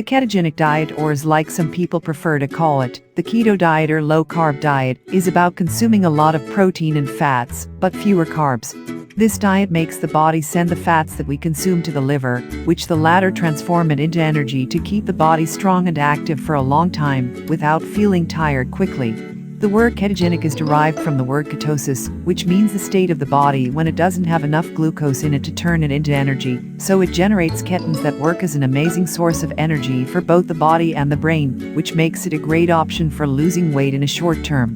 The ketogenic diet, or as like some people prefer to call it, the keto diet or low-carb diet, is about consuming a lot of protein and fats, but fewer carbs. This diet makes the body send the fats that we consume to the liver, which the latter transform it into energy to keep the body strong and active for a long time, without feeling tired quickly. The word ketogenic is derived from the word ketosis, which means the state of the body when it doesn't have enough glucose in it to turn it into energy, so it generates ketones that work as an amazing source of energy for both the body and the brain, which makes it a great option for losing weight in a short term.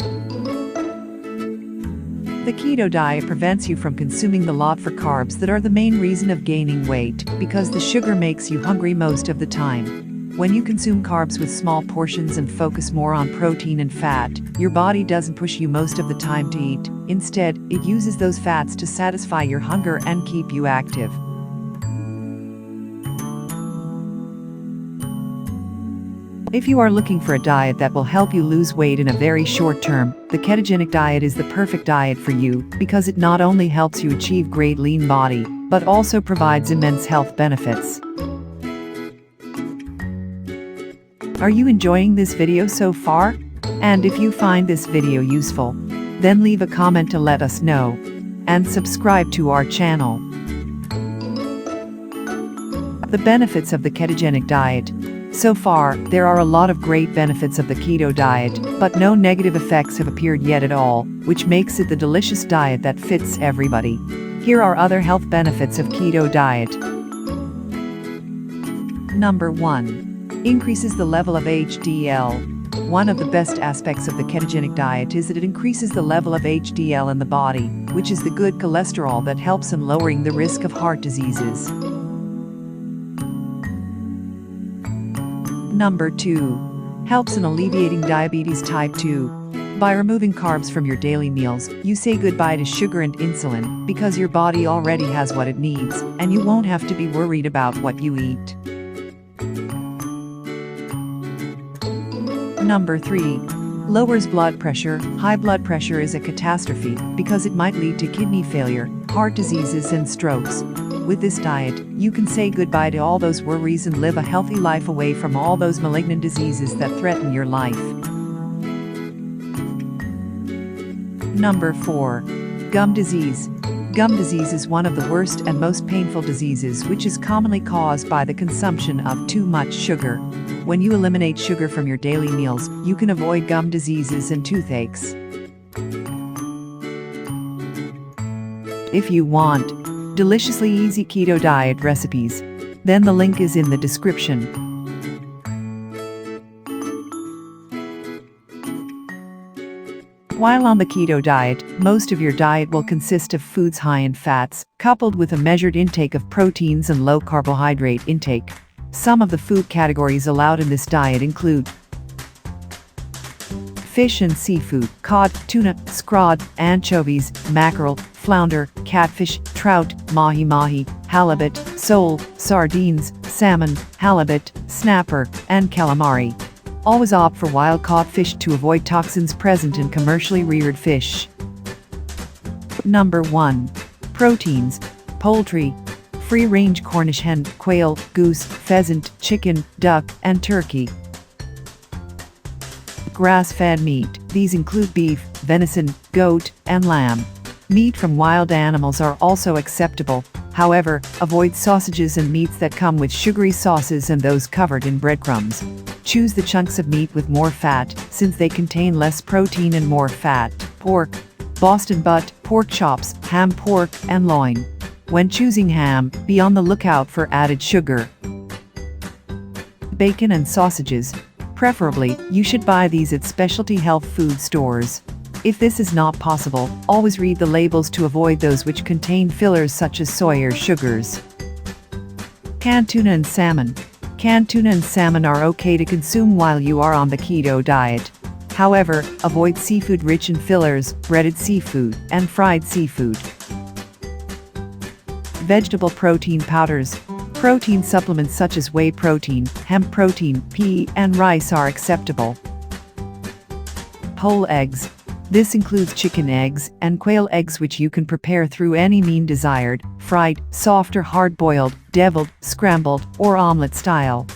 The keto diet prevents you from consuming the lot for carbs that are the main reason of gaining weight, because the sugar makes you hungry most of the time. When you consume carbs with small portions and focus more on protein and fat, your body doesn't push you most of the time to eat. Instead, it uses those fats to satisfy your hunger and keep you active. If you are looking for a diet that will help you lose weight in a very short term, the ketogenic diet is the perfect diet for you, because it not only helps you achieve great lean body, but also provides immense health benefits. Are you enjoying this video so far? And if you find this video useful, then leave a comment to let us know, and subscribe to our channel. The benefits of the ketogenic diet. So far, there are a lot of great benefits of the keto diet, but no negative effects have appeared yet at all, which makes it the delicious diet that fits everybody. Here are other health benefits of keto diet. Number 1. Increases the level of HDL. One of the best aspects of the ketogenic diet is that it increases the level of HDL in the body, which is the good cholesterol that helps in lowering the risk of heart diseases. Number 2. Helps in alleviating diabetes type 2. By removing carbs from your daily meals, you say goodbye to sugar and insulin, because your body already has what it needs, and you won't have to be worried about what you eat. Number 3. Lowers blood pressure. High blood pressure is a catastrophe, because it might lead to kidney failure, heart diseases and strokes. With this diet, you can say goodbye to all those worries and live a healthy life away from all those malignant diseases that threaten your life. Number 4. Gum disease. Gum disease is one of the worst and most painful diseases, which is commonly caused by the consumption of too much sugar. When you eliminate sugar from your daily meals, you can avoid gum diseases and toothaches. If you want deliciously easy keto diet recipes, then the link is in the description. While on the keto diet, most of your diet will consist of foods high in fats, coupled with a measured intake of proteins and low carbohydrate intake. Some of the food categories allowed in this diet include fish and seafood: cod, tuna, scrod, anchovies, mackerel, flounder, catfish, trout, mahi-mahi, halibut, sole, sardines, salmon, halibut, snapper, and calamari. Always opt for wild-caught fish to avoid toxins present in commercially reared fish. Number 1. Proteins: poultry. Free-range Cornish hen, quail, goose, pheasant, chicken, duck, and turkey. Grass-fed meat. These include beef, venison, goat, and lamb. Meat from wild animals are also acceptable. However, avoid sausages and meats that come with sugary sauces and those covered in breadcrumbs. Choose the chunks of meat with more fat, since they contain less protein and more fat. Pork, Boston butt, pork chops, ham, pork, and loin. When choosing ham, be on the lookout for added sugar. Bacon and sausages. Preferably, you should buy these at specialty health food stores. If this is not possible, always read the labels to avoid those which contain fillers such as soy or sugars. Canned tuna and salmon. Canned tuna and salmon are okay to consume while you are on the keto diet. However, avoid seafood rich in fillers, breaded seafood, and fried seafood. Vegetable protein powders. Protein supplements such as whey protein, hemp protein, pea, and rice are acceptable. Whole eggs. This includes chicken eggs and quail eggs, which you can prepare through any mean desired: fried, soft or hard-boiled, deviled, scrambled, or omelet style.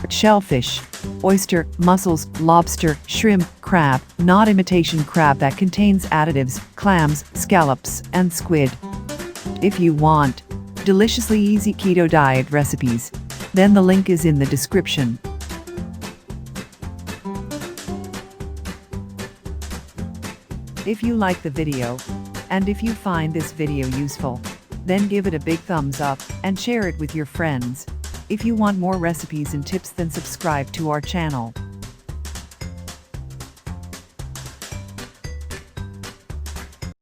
shellfish, oyster, mussels, lobster, shrimp, crab, not imitation crab that contains additives, clams, scallops, and squid. If you want deliciously easy keto diet recipes, then the link is in the description. If you like the video, and if you find this video useful, then give it a big thumbs up and share it with your friends. If you want more recipes and tips, then subscribe to our channel.